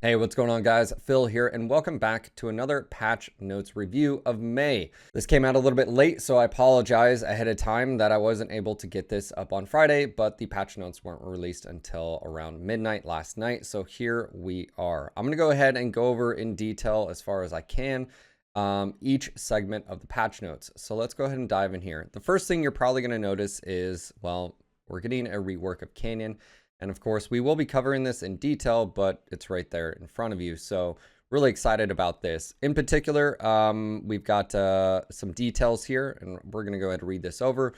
Hey, what's going on, guys? Phil here, and welcome back to another patch notes review of May. This came out a little bit late, so I apologize ahead of time that I wasn't able to get this up on Friday, but the patch notes weren't released until around midnight last night, so here we are. I'm going to go ahead and go over in detail as far as I can each segment of the patch notes. So let's go ahead and dive in here. The first thing you're probably going to notice is, well, we're getting a rework of Canyon. And of course, we will be covering this in detail, but it's right there in front of you. So really excited about this. In particular, we've got some details here, and we're going to go ahead and read this over.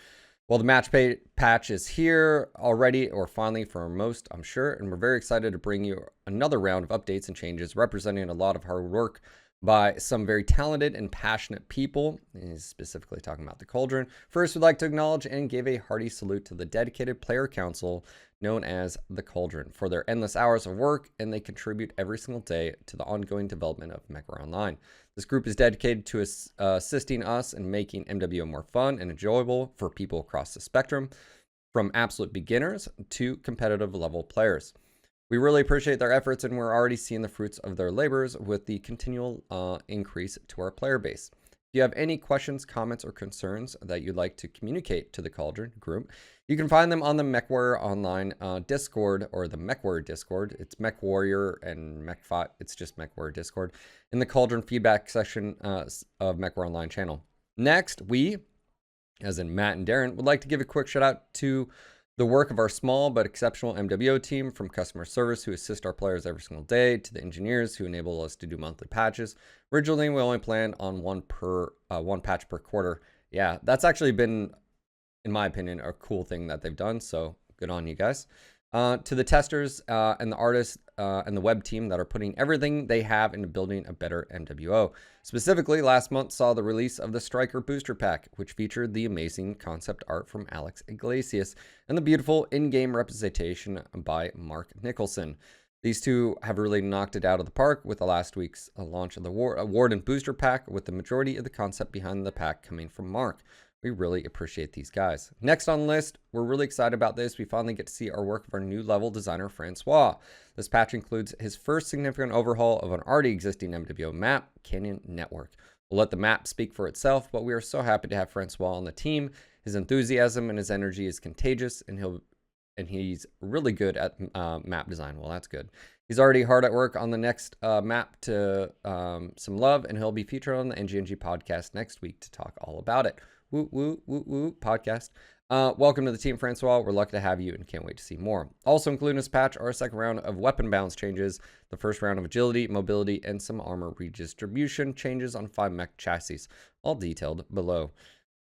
Well, the match patch is here already, or finally for most, I'm sure. And we're very excited to bring you another round of updates and changes representing a lot of hard work by some very talented and passionate people. He's specifically talking about the Cauldron. First, we'd like to acknowledge and give a hearty salute to the dedicated player council known as the Cauldron for their endless hours of work, and they contribute every single day to the ongoing development of Mechwarrior Online. This group is dedicated to assisting us in making MWO more fun and enjoyable for people across the spectrum, from absolute beginners to competitive level players. We really appreciate their efforts, and we're already seeing the fruits of their labors with the continual increase to our player base. If you have any questions, comments, or concerns that you'd like to communicate to the Cauldron group, you can find them on the Mechwarrior Online Discord, or the Mechwarrior Discord. It's Mechwarrior and Mechfot. It's just Mechwarrior Discord in the Cauldron feedback section of Mechwarrior Online channel. Next, we, as in Matt and Darren, would like to give a quick shout out to the work of our small but exceptional MWO team, from customer service who assist our players every single day to the engineers who enable us to do monthly patches. Originally, we only planned on one patch per quarter. Yeah, that's actually been, in my opinion, a cool thing that they've done. So good on you guys. To the testers and the artists and the web team that are putting everything they have into building a better MWO. Specifically, last month saw the release of the Striker Booster Pack, which featured the amazing concept art from Alex Iglesias and the beautiful in-game representation by Mark Nicholson. These two have really knocked it out of the park with the last week's launch of the Warden Booster Pack, with the majority of the concept behind the pack coming from Mark. We really appreciate these guys. Next on the list, we're really excited about this. We finally get to see our work of our new level designer, Francois. This patch includes his first significant overhaul of an already existing MWO map, Canyon Network. We'll let the map speak for itself, but we are so happy to have Francois on the team. His enthusiasm and his energy is contagious, and he's really good at map design. Well, that's good. He's already hard at work on the next map to some love, and he'll be featured on the NGNG podcast next week to talk all about it. Woo, woo, woo, woo, podcast. Welcome to the team, Francois. We're lucky to have you and can't wait to see more. Also included in this patch are a second round of weapon balance changes, the first round of agility, mobility, and some armor redistribution changes on 5 mech chassis, all detailed below.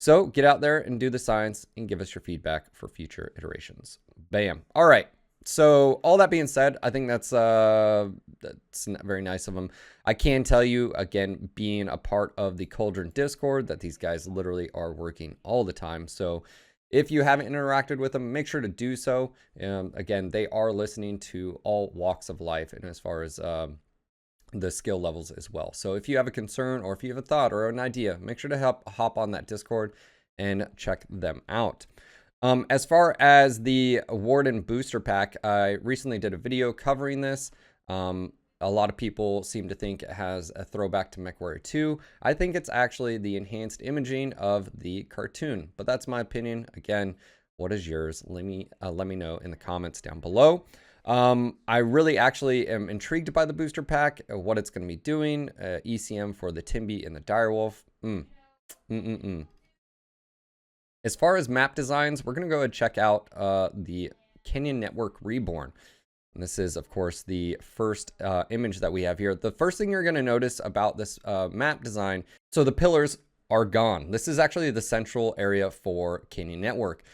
So get out there and do the science and give us your feedback for future iterations. Bam. All right. So all that being said, I think that's very nice of them. I can tell you, again, being a part of the Cauldron Discord, that these guys literally are working all the time. So if you haven't interacted with them, make sure to do so. Again, they are listening to all walks of life, and as far as the skill levels as well. So if you have a concern, or if you have a thought or an idea, make sure to hop on that Discord and check them out. As far as the Warden Booster Pack, I recently did a video covering this. A lot of people seem to think it has a throwback to Mechwarrior 2. I think it's actually the enhanced imaging of the cartoon, but that's my opinion. Again, what is yours? Let me know in the comments down below. I really actually am intrigued by the booster pack, what it's going to be doing. ECM for the Timby and the Direwolf. As far as map designs, we're going to go ahead and check out the Canyon Network Reborn. And this is, of course, the first image that we have here. The first thing you're going to notice about this map design, so the pillars are gone. This is actually the central area for Canyon Network.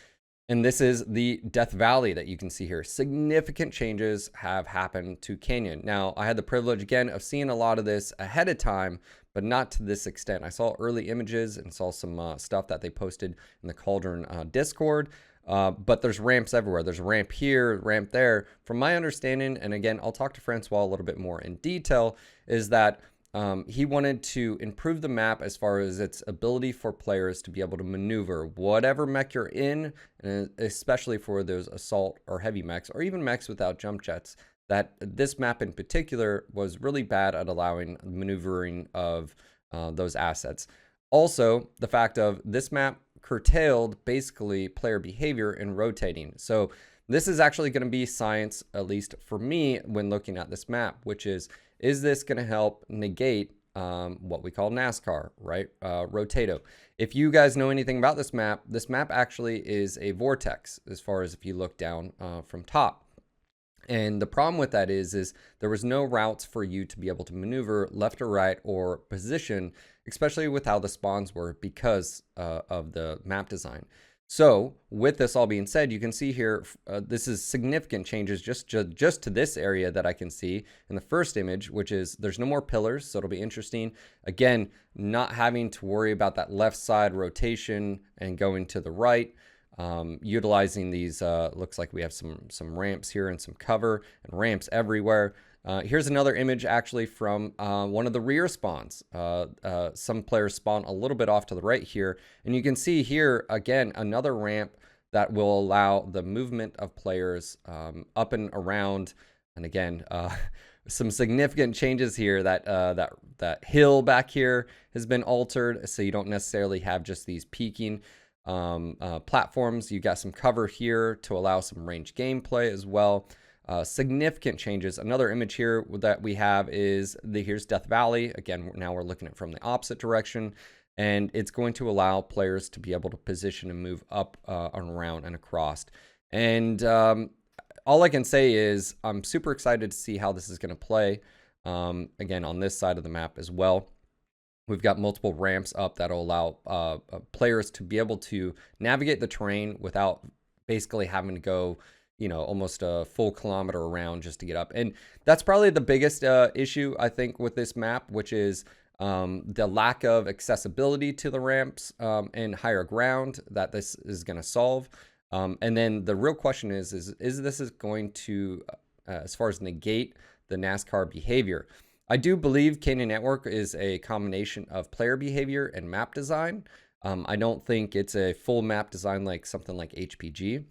And this is the Death Valley that you can see here. Significant changes have happened to Canyon. Now, I had the privilege, again, of seeing a lot of this ahead of time, but not to this extent. I saw early images and saw some stuff that they posted in the Cauldron Discord. But there's ramps everywhere. There's a ramp here, ramp there. From my understanding, and again, I'll talk to Francois a little bit more in detail, is that he wanted to improve the map as far as its ability for players to be able to maneuver whatever mech you're in, and especially for those assault or heavy mechs, or even mechs without jump jets, that this map in particular was really bad at allowing maneuvering of those assets. Also, the fact of this map curtailed basically player behavior in rotating. So this is actually going to be science, at least for me, when looking at this map, which is this going to help negate what we call NASCAR, right? Rotato. If you guys know anything about this map actually is a vortex as far as if you look down from top. And the problem with that is there was no routes for you to be able to maneuver left or right or position, especially with how the spawns were because of the map design. So with this all being said, you can see here, this is significant changes just to this area that I can see in the first image, which is there's no more pillars. So it'll be interesting. Again, not having to worry about that left side rotation and going to the right. Utilizing these, looks like we have some ramps here and some cover and ramps everywhere. Here's another image actually from one of the rear spawns. Some players spawn a little bit off to the right here, and you can see here again another ramp that will allow the movement of players up and around. And again, some significant changes here. That hill back here has been altered, so you don't necessarily have just these peaking platforms. You got some cover here to allow some range gameplay as well. Significant changes. Another image here that we have is here's Death Valley. Again, now we're looking at it from the opposite direction, and it's going to allow players to be able to position and move up and around and across. And all I can say is I'm super excited to see how this is going to play. Again, on this side of the map as well. We've got multiple ramps up that'll allow players to be able to navigate the terrain without basically having to go, almost a full kilometer around just to get up. And that's probably the biggest issue, I think, with this map, which is the lack of accessibility to the ramps and higher ground that this is going to solve. And then the real question is this going to, as far as negate the NASCAR behavior? I do believe Canyon Network is a combination of player behavior and map design. I don't think it's a full map design like something like HPG.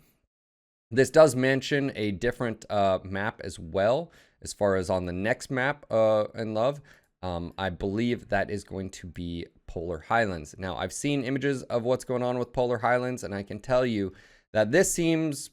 This does mention a different map as well, as far as on the next map in Love. I believe that is going to be Polar Highlands. Now, I've seen images of what's going on with Polar Highlands, and I can tell you that this seems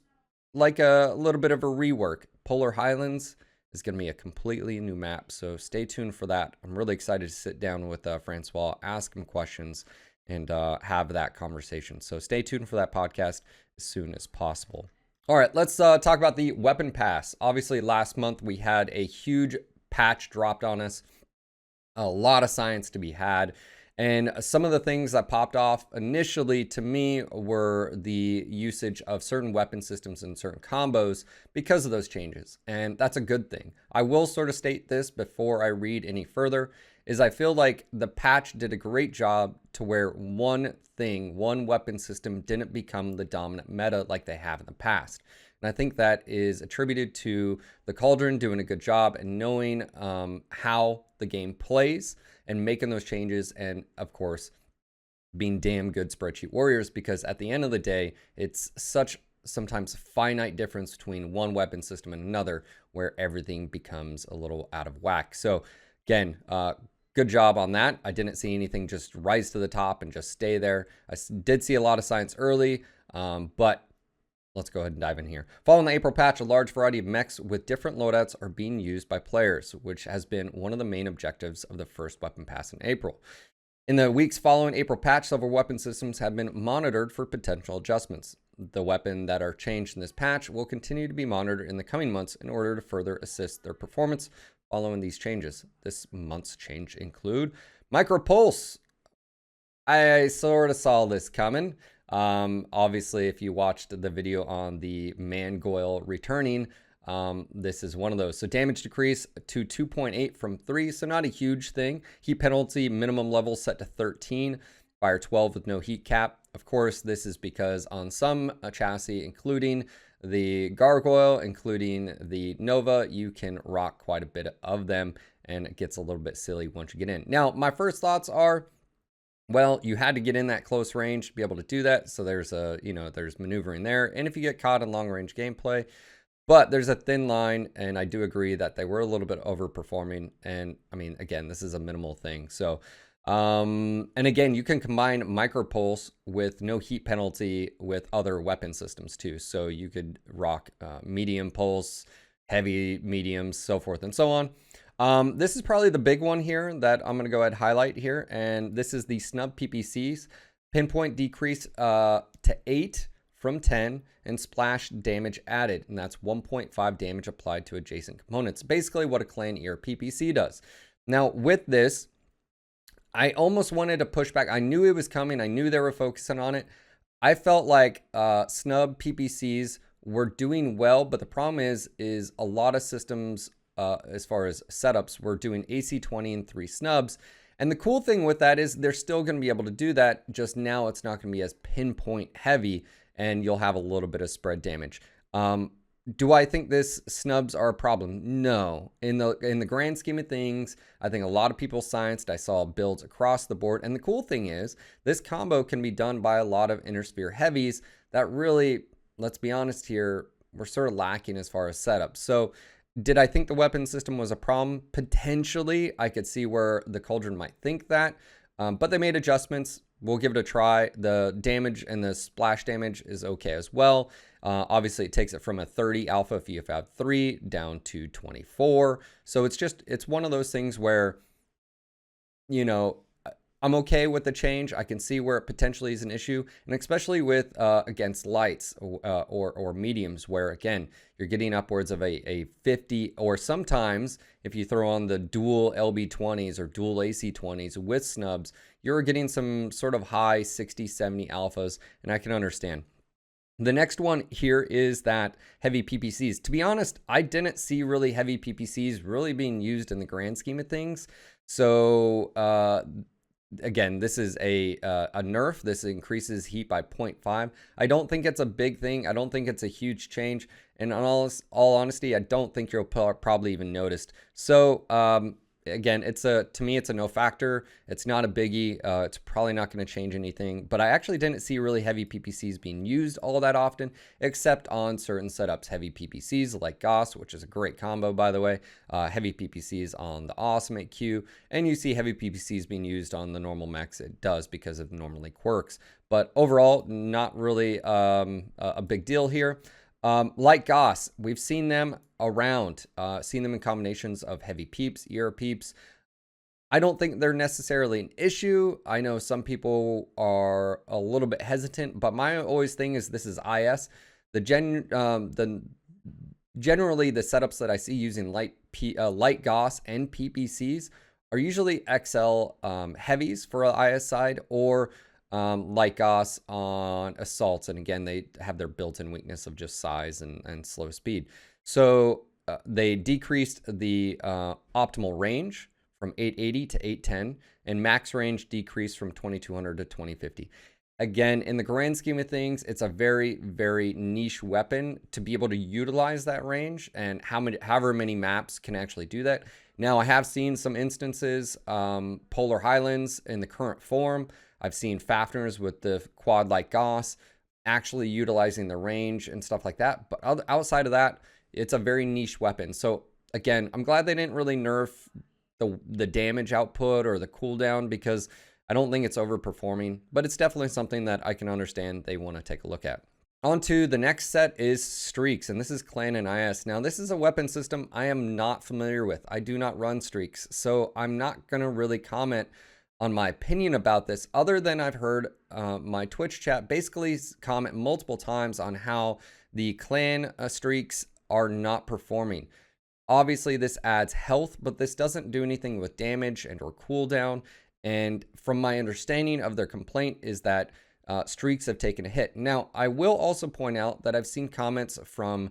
like a little bit of a rework. Polar Highlands is going to be a completely new map, so stay tuned for that. I'm really excited to sit down with Francois, ask him questions, and have that conversation. So stay tuned for that podcast as soon as possible. All right, let's talk about the weapon pass. Obviously, last month we had a huge patch dropped on us, a lot of science to be had. And some of the things that popped off initially to me were the usage of certain weapon systems and certain combos because of those changes. And that's a good thing. I will sort of state this before I read any further, is I feel like the patch did a great job to where one weapon system didn't become the dominant meta like they have in the past. And I think that is attributed to the Cauldron doing a good job and knowing how the game plays and making those changes, and of course being damn good spreadsheet warriors, because at the end of the day it's such sometimes finite difference between one weapon system and another where everything becomes a little out of whack. So again, good job on that. I didn't see anything just rise to the top and just stay there. I did see a lot of science early, but let's go ahead and dive in here. Following the April patch, a large variety of mechs with different loadouts are being used by players, which has been one of the main objectives of the first weapon pass in April. In the weeks following April patch, several weapon systems have been monitored for potential adjustments. The weapon that are changed in this patch will continue to be monitored in the coming months in order to further assist their performance following these changes. This month's change include Micro Pulse. I sort of saw this coming. Obviously, if you watched the video on the Mangoyle returning, this is one of those. So damage decrease to 2.8 from 3, so not a huge thing. Heat penalty minimum level set to 13, fire 12 with no heat cap. Of course, this is because on some chassis, including the Gargoyle, including the Nova, you can rock quite a bit of them, and it gets a little bit silly once you get in. Now, my first thoughts are, well, you had to get in that close range to be able to do that. So there's there's maneuvering there. And if you get caught in long range gameplay, But there's a thin line, and I do agree that they were a little bit overperforming. And I mean, again, this is a minimal thing. So, and again, you can combine micropulse with no heat penalty with other weapon systems too. So you could rock medium pulse, heavy, mediums, so forth and so on. This is probably the big one here that I'm going to go ahead and highlight here. And this is the snub PPCs. Pinpoint decrease to 8 from 10 and splash damage added. And that's 1.5 damage applied to adjacent components. Basically what a clan ear PPC does. Now with this, I almost wanted to push back. I knew it was coming. I knew they were focusing on it. I felt like snub PPCs were doing well, but the problem is a lot of systems as far as setups, we're doing AC20 and 3 snubs. And the cool thing with that is they're still going to be able to do that. Just now it's not going to be as pinpoint heavy and you'll have a little bit of spread damage. Do I think this snubs are a problem? No. In the grand scheme of things, I think a lot of people scienced. I saw builds across the board. And the cool thing is this combo can be done by a lot of inner sphere heavies that really, let's be honest here, we're sort of lacking as far as setup. So did I think the weapon system was a problem? Potentially. I could see where the Cauldron might think that, but they made adjustments. We'll give it a try. The damage and the splash damage is okay as well. Obviously, it takes it from a 30 alpha if you have 3 down to 24. So it's one of those things where, you know, I'm okay with the change. I can see where it potentially is an issue, and especially with against lights or mediums, where again you're getting upwards of a 50, or sometimes if you throw on the dual LB20s or dual AC20s with snubs, you're getting some sort of high 60, 70 alphas, and I can understand. The next one here is that heavy PPCs. To be honest, I didn't see really heavy PPCs really being used in the grand scheme of things. So again, this is a nerf. This increases heat by 0.5. I don't think it's a big thing. I don't think it's a huge change. And in all honesty, I don't think you'll probably even noticed. So again, to me, it's a no factor. It's not a biggie. It's probably not going to change anything. But I actually didn't see really heavy PPCs being used all that often, except on certain setups. Heavy PPCs like Goss, which is a great combo, by the way. Heavy PPCs on the Awesome Q. And you see heavy PPCs being used on the normal mechs. It does because of normally quirks. But overall, not really a big deal here. Like Goss, we've seen them around, seen them in combinations of heavy peeps, ear peeps. I don't think they're necessarily an issue. I know some people are a little bit hesitant, but my always thing is this is IS. Generally the setups that I see using light Goss and PPCs are usually XL heavies for an IS side, or like Goss on assaults. And again, they have their built-in weakness of just size and slow speed. So they decreased the optimal range from 880 to 810, and max range decreased from 2200 to 2050. Again, in the grand scheme of things, it's a very, very niche weapon to be able to utilize that range, and however many maps can actually do that. Now, I have seen some instances, Polar Highlands in the current form. I've seen Fafnir's with the quad like Goss actually utilizing the range and stuff like that. But outside of that, it's a very niche weapon. So again, I'm glad they didn't really nerf the damage output or the cooldown, because I don't think it's overperforming, but it's definitely something that I can understand they want to take a look at. On to the next set is streaks, and this is clan and IS. Now, this is a weapon system I am not familiar with. I do not run streaks, so I'm not going to really comment on my opinion about this, other than I've heard my Twitch chat basically comment multiple times on how the clan streaks are not performing. Obviously, this adds health, but this doesn't do anything with damage and or cooldown. And from my understanding of their complaint is that streaks have taken a hit. Now, I will also point out that I've seen comments from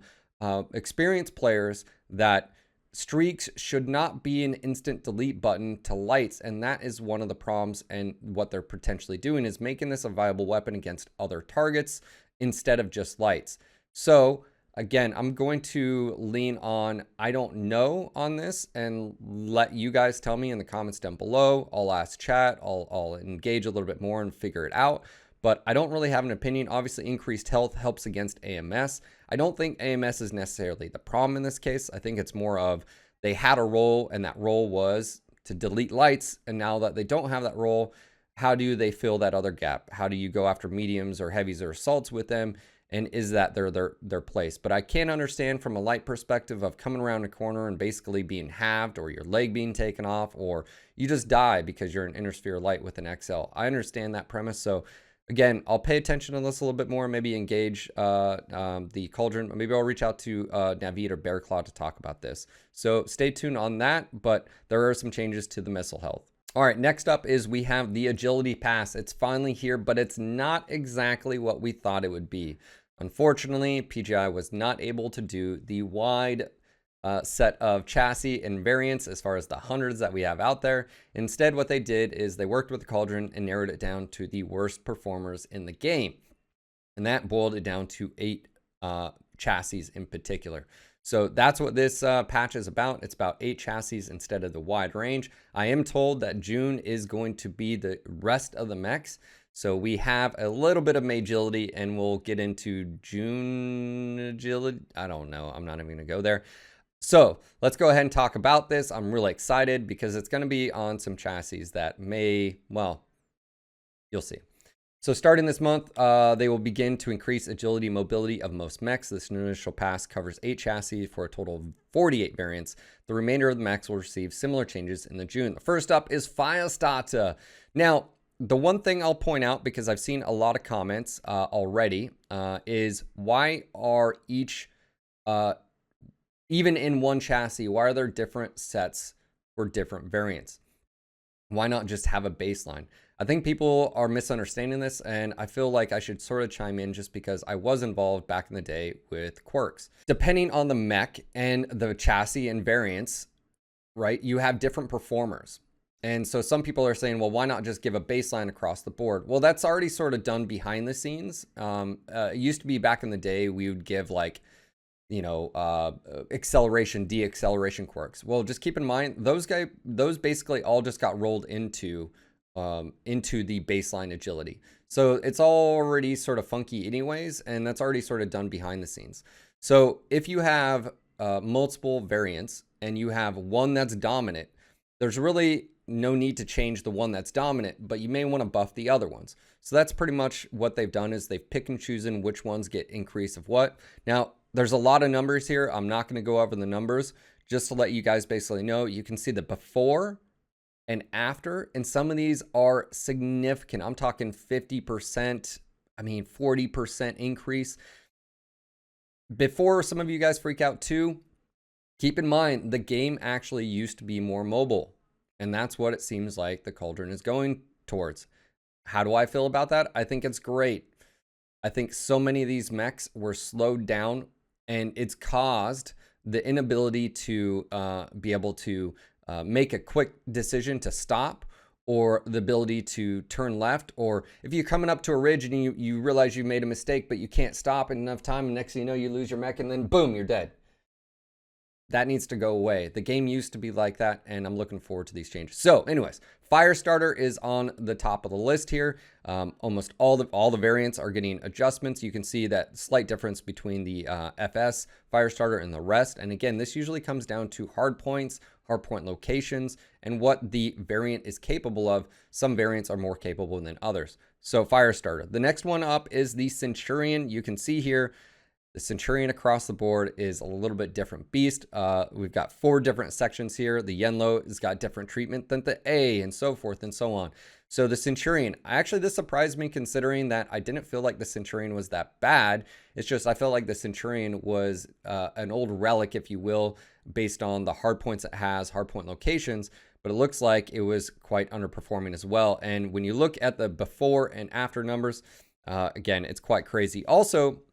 experienced players that streaks should not be an instant delete button to lights, and that is one of the problems. And what they're potentially doing is making this a viable weapon against other targets instead of just lights. So again, I'm going to lean on I don't know on this and let you guys tell me in the comments down below. I'll ask chat, I'll engage a little bit more and figure it out. but I don't really have an opinion. Obviously, increased health helps against AMS. I don't think AMS is necessarily the problem in this case. I think it's more of they had a role, and that role was to delete lights, and now that they don't have that role, how do they fill that other gap? How do you go after mediums or heavies or assaults with them? And is that their place? But I can understand from a light perspective of coming around a corner and basically being halved, or your leg being taken off, or you just die because you're an inner sphere light with an XL. I understand that premise. So again, I'll pay attention to this a little bit more, maybe engage the Cauldron. Maybe I'll reach out to Navid or Bearclaw to talk about this. So stay tuned on that, but there are some changes to the missile health. All right, next up is we have the Agility Pass. It's finally here, but it's not exactly what we thought it would be. Unfortunately, PGI was not able to do the wide set of chassis and variants as far as the hundreds that we have out there. Instead, what they did is they worked with the Cauldron and narrowed it down to the worst performers in the game. And that boiled it down to 8 chassis in particular. So that's what this patch is about. It's about 8 chassis instead of the wide range. I am told that June is going to be the rest of the mechs. So we have a little bit of agility, and we'll get into June agility. I don't know. I'm not even going to go there. So let's go ahead and talk about this. I'm really excited because it's going to be on some chassis that may, well, you'll see. So starting this month, they will begin to increase agility mobility of most mechs. This initial pass covers 8 chassis for a total of 48 variants. The remainder of the mechs will receive similar changes in the June. The first up is Ophiastata. Now, the one thing I'll point out, because I've seen a lot of comments already, is why are each, even in one chassis, why are there different sets for different variants? Why not just have a baseline? I think people are misunderstanding this, and I feel like I should sort of chime in just because I was involved back in the day with quirks. Depending on the mech and the chassis and variants, right, you have different performers. And so some people are saying, well, why not just give a baseline across the board? Well, that's already sort of done behind the scenes. It used to be back in the day, we would give like, you know, acceleration, de-acceleration quirks. Well, just keep in mind, those basically all just got rolled into the baseline agility. So it's already sort of funky anyways, and that's already sort of done behind the scenes. So if you have multiple variants and you have one that's dominant, there's really no need to change the one that's dominant, but you may want to buff the other ones. So that's pretty much what they've done, is they've picked and chosen which ones get increase of what. Now, there's a lot of numbers here. I'm not going to go over the numbers, just to let you guys basically know. You can see the before and after, and some of these are significant. I'm talking 50%, 40% increase. Before some of you guys freak out too, keep in mind the game actually used to be more mobile, and that's what it seems like the Cauldron is going towards. How do I feel about that? I think it's great. I think so many of these mechs were slowed down, and it's caused the inability to be able to make a quick decision to stop, or the ability to turn left, or if you're coming up to a ridge and you realize you made a mistake, but you can't stop in enough time, and next thing you know, you lose your mech, and then boom, you're dead. That needs to go away. The game used to be like that, and I'm looking forward to these changes. So anyways, Firestarter is on the top of the list here. Almost all the variants are getting adjustments. You can see that slight difference between the FS, Firestarter, and the rest. And again, this usually comes down to hard points, hardpoint locations, and what the variant is capable of. Some variants are more capable than others. So Firestarter. The next one up is the Centurion. You can see here, the Centurion across the board is a little bit different beast. We've got 4 different sections here. The Yenlo has got different treatment than the A, and so forth and so on. So the Centurion, actually this surprised me, considering that I didn't feel like the Centurion was that bad. It's just I felt like the Centurion was an old relic, if you will, based on the hard points it has, hard point locations, but it looks like it was quite underperforming as well. And when you look at the before and after numbers, again, it's quite crazy. Also,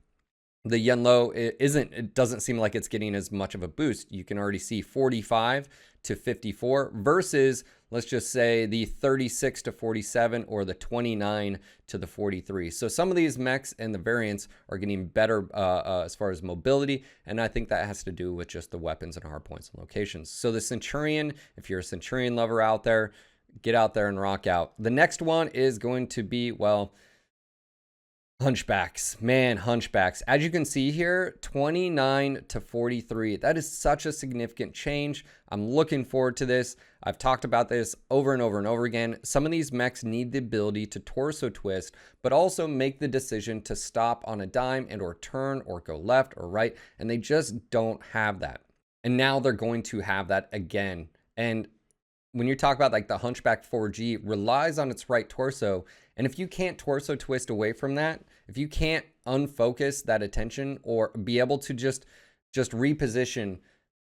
the Yenlo, it doesn't seem like it's getting as much of a boost. You can already see 45 to 54 versus, let's just say, the 36 to 47 or the 29 to the 43. So some of these mechs and the variants are getting better as far as mobility, and I think that has to do with just the weapons and hard points and locations. So the Centurion, if you're a Centurion lover out there, get out there and rock out. The next one is going to be, well, Hunchbacks, man, hunchbacks. As you can see here, 29 to 43. That is such a significant change. I'm looking forward to this. I've talked about this over and over and over again. Some of these mechs need the ability to torso twist, but also make the decision to stop on a dime and or turn or go left or right, and they just don't have that. And now they're going to have that again. And when you talk about like the Hunchback 4G relies on its right torso, and if you can't torso twist away from that, if you can't unfocus that attention or be able to just reposition,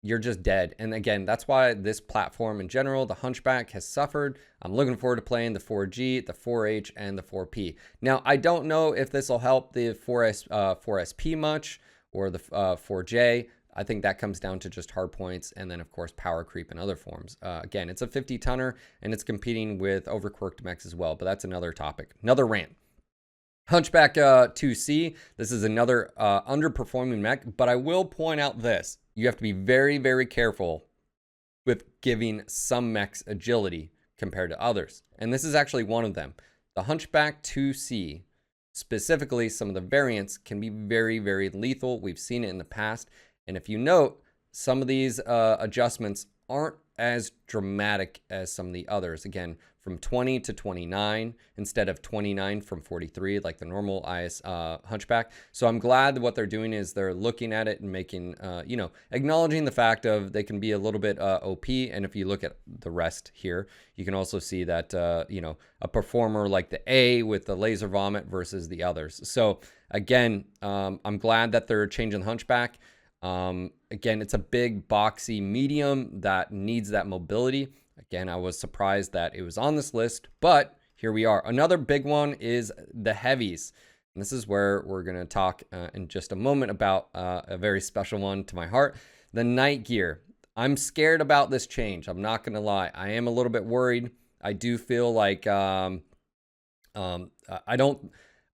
you're just dead. And again, that's why this platform in general, the Hunchback, has suffered. I'm looking forward to playing the 4G, the 4H, and the 4P. Now, I don't know if this will help the 4SP much or the 4J. I think that comes down to just hard points and then, of course, power creep in other forms. Again, it's a 50-tonner, and it's competing with overquirked mechs as well, but that's another topic, another rant. Hunchback 2C, this is another underperforming mech, but I will point out this. You have to be very, very careful with giving some mechs agility compared to others, and this is actually one of them. The Hunchback 2C, specifically some of the variants, can be very, very lethal. We've seen it in the past. And if you note, some of these adjustments aren't as dramatic as some of the others. Again, from 20 to 29 instead of 29 from 43, like the normal Hunchback. So I'm glad that what they're doing is they're looking at it and making, acknowledging the fact of they can be a little bit OP. And if you look at the rest here, you can also see that, a performer like the A with the laser vomit versus the others. So again, I'm glad that they're changing the Hunchback. Again, it's a big boxy medium that needs that mobility. Again, I was surprised that it was on this list, but here we are. Another big one is the heavies. And this is where we're going to talk in just a moment about a very special one to my heart, the night gear. I'm scared about this change. I'm not going to lie. I am a little bit worried. I do feel like I don't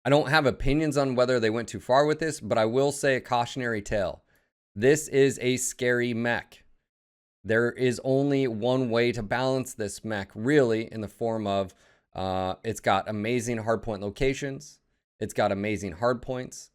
have opinions on whether they went too far with this, but I will say a cautionary tale. This is a scary mech. There is only one way to balance this mech, really, in the form of it's got amazing hardpoint locations. It's got amazing hardpoints.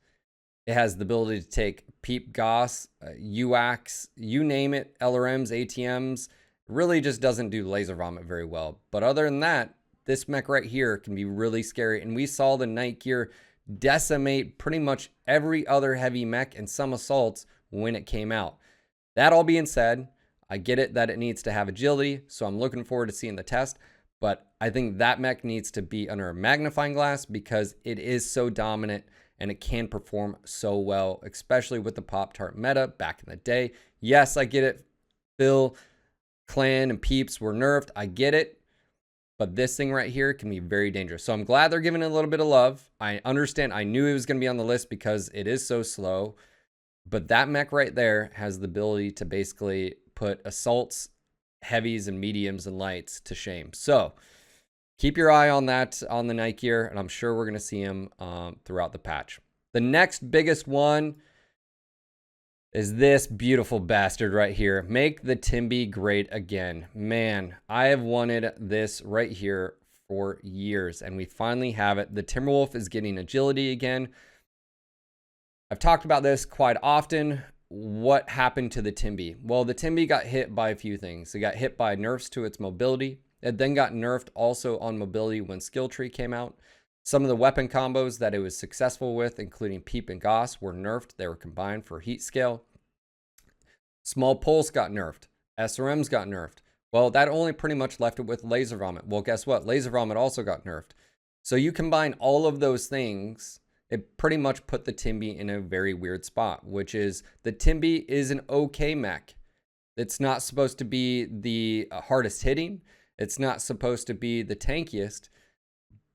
It has the ability to take Peep, Goss, UACs, you name it, LRMs, ATMs. It really just doesn't do laser vomit very well. But other than that, this mech right here can be really scary. And we saw the night gear decimate pretty much every other heavy mech and some assaults when it came out. That all being said, I get it that it needs to have agility, so I'm looking forward to seeing the test, but I think that mech needs to be under a magnifying glass because it is so dominant and it can perform so well, especially with the Pop-Tart meta back in the day. Yes, I get it. Phil, Clan, and Peeps were nerfed. I get it. But this thing right here can be very dangerous. So I'm glad they're giving it a little bit of love. I understand. I knew it was going to be on the list because it is so slow. But that mech right there has the ability to basically put assaults, heavies, and mediums and lights to shame. So keep your eye on that on the night gear, and I'm sure we're going to see him throughout the patch. The next biggest one is this beautiful bastard right here. Make the Timby great again. Man, I have wanted this right here for years, and we finally have it. The Timberwolf is getting agility again. I've talked about this quite often. What happened to the Timby? Well, the Timby got hit by a few things. It got hit by nerfs to its mobility. It then got nerfed also on mobility when Skill Tree came out. Some of the weapon combos that it was successful with, including Peep and Goss, were nerfed. They were combined for heat scale. Small Pulse got nerfed. SRMs got nerfed. Well, that only pretty much left it with Laser Vomit. Well, guess what? Laser Vomit also got nerfed. So you combine all of those things, it pretty much put the Timby in a very weird spot, which is the Timby is an okay mech. It's not supposed to be the hardest hitting. It's not supposed to be the tankiest.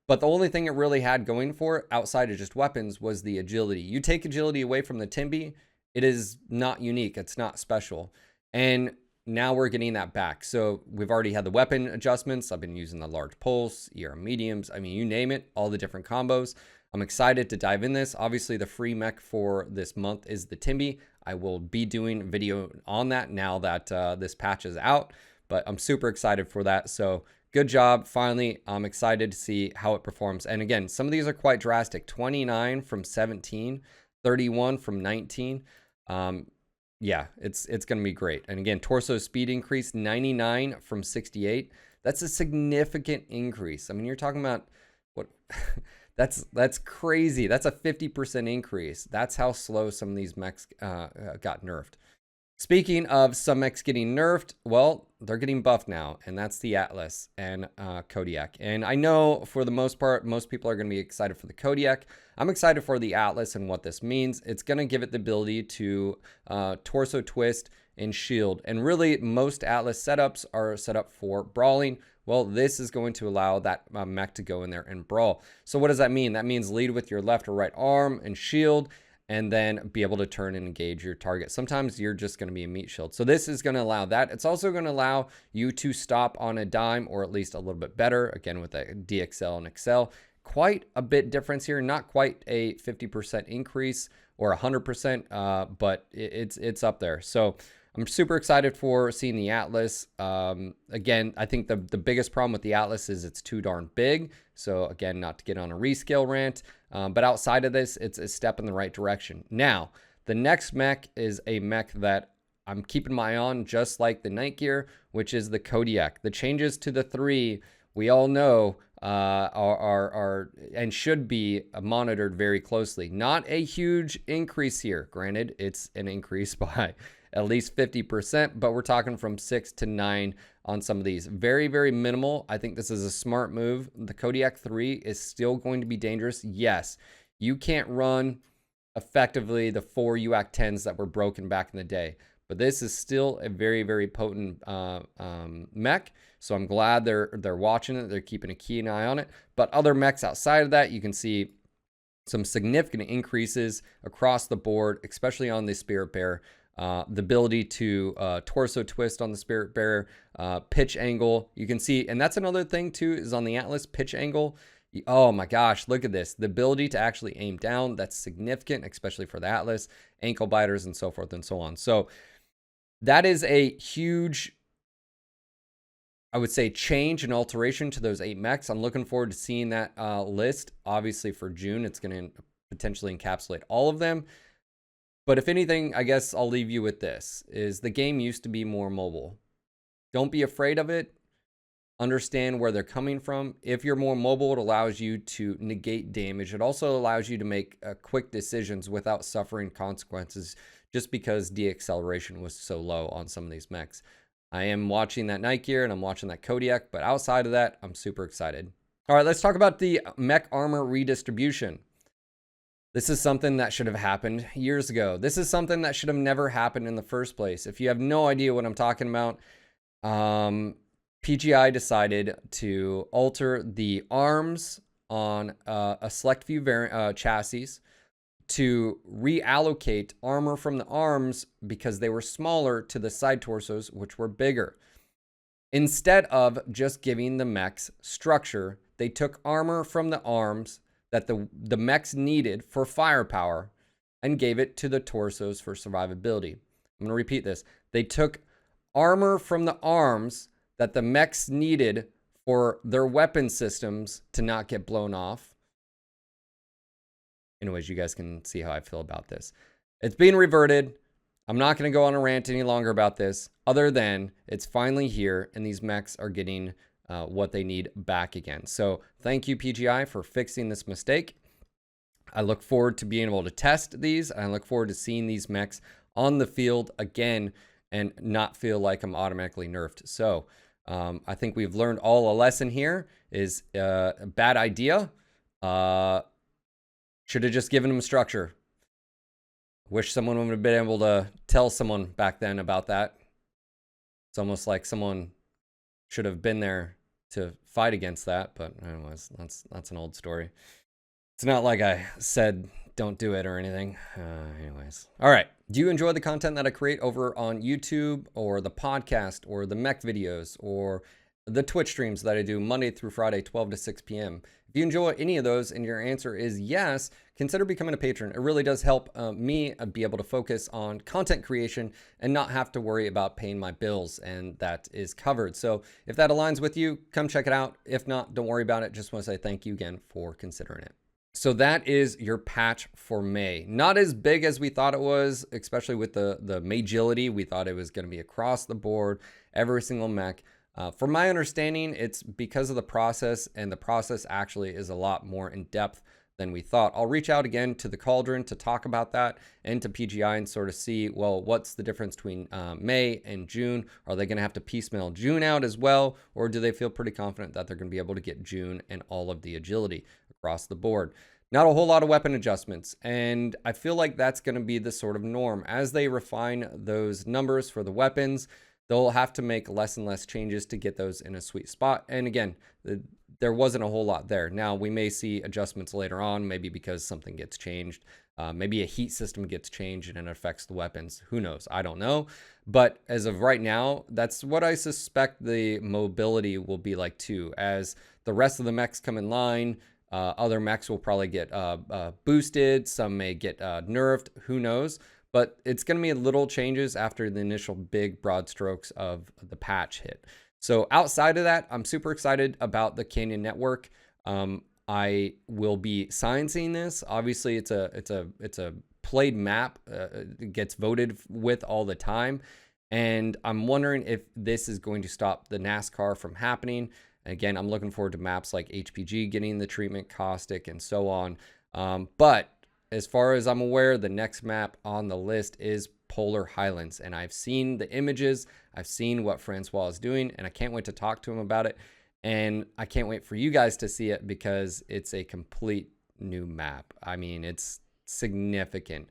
But the only thing it really had going for it outside of just weapons was the agility. You take agility away from the Timby, it is not unique. It's not special. And now we're getting that back. So we've already had the weapon adjustments. I've been using the large pulse, ER mediums. I mean, you name it, all the different combos. I'm excited to dive in this. Obviously, the free mech for this month is the Timby. I will be doing a video on that now that this patch is out, but I'm super excited for that. So good job. Finally, I'm excited to see how it performs. And again, some of these are quite drastic. 29 from 17, 31 from 19. Yeah, it's going to be great. And again, torso speed increase 99 from 68. That's a significant increase. I mean, you're talking about what that's crazy. That's a 50% increase. That's how slow some of these mechs got nerfed. Speaking of some mechs getting nerfed, well, they're getting buffed now, and that's the Atlas and Kodiak. And I know for the most part, most people are going to be excited for the Kodiak. I'm excited for the Atlas and what this means. It's going to give it the ability to torso twist and shield. And really, most Atlas setups are set up for brawling. Well, this is going to allow that mech to go in there and brawl. So what does that mean? That means lead with your left or right arm and shield, and then be able to turn and engage your target. Sometimes you're just going to be a meat shield. So this is going to allow that. It's also going to allow you to stop on a dime, or at least a little bit better, again with the DXL and XL. Quite a bit difference here, not quite a 50% increase or 100%, but it's up there. So I'm super excited for seeing the Atlas. Again, I think the biggest problem with the Atlas is it's too darn big. So again, not to get on a rescale rant, but outside of this, it's a step in the right direction. Now, the next mech is a mech that I'm keeping my eye on, just like the Night Gear, which is the Kodiak. The changes to the 3, we all know, are and should be monitored very closely. Not a huge increase here. Granted, it's an increase by at least 50%, but we're talking from 6 to 9 on some of these. Very, very minimal. I think this is a smart move. The Kodiak 3 is still going to be dangerous. Yes, you can't run effectively the 4 UAC 10s that were broken back in the day, but this is still a very, very potent mech. So I'm glad they're watching it. They're keeping a keen eye on it. But other mechs outside of that, you can see some significant increases across the board, especially on the Spirit Bearer. The ability to torso twist on the Spirit Bearer, pitch angle. You can see, and that's another thing too, is on the Atlas, pitch angle. Oh my gosh, look at this. The ability to actually aim down, that's significant, especially for the Atlas, ankle biters and so forth and so on. So that is a huge, I would say, change and alteration to those 8 mechs. I'm looking forward to seeing that list. Obviously for June, it's going to potentially encapsulate all of them. But if anything, I guess I'll leave you with this, is the game used to be more mobile. Don't be afraid of it. Understand where they're coming from. If you're more mobile, it allows you to negate damage. It also allows you to make quick decisions without suffering consequences just because de-acceleration was so low on some of these mechs. I am watching that Night Gear and I'm watching that Kodiak, but outside of that, I'm super excited. All right, let's talk about the mech armor redistribution. This is something that should have happened years ago. This is something that should have never happened in the first place. If you have no idea what I'm talking about, PGI decided to alter the arms on a select few chassis to reallocate armor from the arms because they were smaller to the side torsos, which were bigger. Instead of just giving the mechs structure, they took armor from the arms that the mechs needed for firepower and gave it to the torsos for survivability. I'm going to repeat this. They took armor from the arms that the mechs needed for their weapon systems to not get blown off. Anyways, you guys can see how I feel about this. It's being reverted. I'm not going to go on a rant any longer about this, other than it's finally here and these mechs are getting what they need back again. So thank you, PGI, for fixing this mistake. I look forward to being able to test these. And I look forward to seeing these mechs on the field again and not feel like I'm automatically nerfed. So I think we've learned all a lesson here is a bad idea. Should have just given them structure. Wish someone would have been able to tell someone back then about that. It's almost like someone should have been there to fight against that, but anyways, that's an old story. It's not like I said don't do it or anything. Anyways, all right. Do you enjoy the content that I create over on YouTube or the podcast or the mech videos or the Twitch streams that I do Monday through Friday, 12 to 6 p.m.? If you enjoy any of those and your answer is yes, consider becoming a patron. It really does help me be able to focus on content creation and not have to worry about paying my bills, and that is covered. So if that aligns with you, come check it out. If not, don't worry about it. Just want to say thank you again for considering it. So that is your patch for May. Not as big as we thought it was, especially with the Mayagility. We thought it was going to be across the board, every single mech. From my understanding, it's because of the process, and the process actually is a lot more in depth than we thought. I'll reach out again to the Cauldron to talk about that, and to PGI, and sort of see, well, what's the difference between May and June? Are they going to have to piecemeal June out as well, or do they feel pretty confident that they're going to be able to get June and all of the agility across the board? Not a whole lot of weapon adjustments, and I feel like that's going to be the sort of norm. As they refine those numbers for the weapons, they'll have to make less and less changes to get those in a sweet spot. And again, there wasn't a whole lot there. Now, we may see adjustments later on, maybe because something gets changed. Maybe a heat system gets changed and it affects the weapons. Who knows? I don't know. But as of right now, that's what I suspect the mobility will be like too. As the rest of the mechs come in line, other mechs will probably get boosted. Some may get nerfed. Who knows? But it's going to be little changes after the initial big broad strokes of the patch hit. So outside of that, I'm super excited about the Canyon Network. I will be sciencing this. Obviously, it's a played map. It gets voted with all the time, and I'm wondering if this is going to stop the NASCAR from happening. Again, I'm looking forward to maps like HPG getting the treatment, Caustic, and so on. But as far as I'm aware, the next map on the list is Polar Highlands, and I've seen the images. I've seen what Francois is doing, and I can't wait to talk to him about it. And I can't wait for you guys to see it, because it's a complete new map. I mean, it's significant.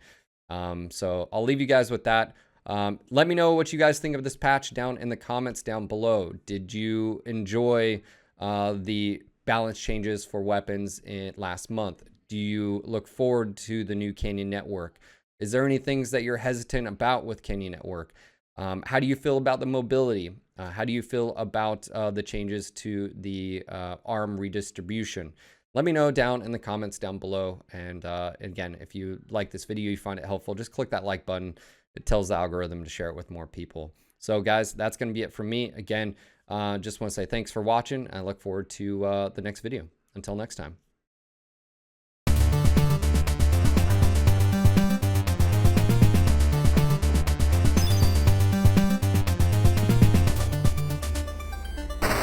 So I'll leave you guys with that. Let me know what you guys think of this patch down in the comments down below. Did you enjoy the balance changes for weapons in last month? Do you look forward to the new Canyon Network? Is there any things that you're hesitant about with Canyon Network? How do you feel about the mobility? How do you feel about the changes to the arm redistribution? Let me know down in the comments down below. And again, if you like this video, you find it helpful, just click that like button. It tells the algorithm to share it with more people. So guys, that's going to be it from me. Again, just want to say thanks for watching. I look forward to the next video. Until next time.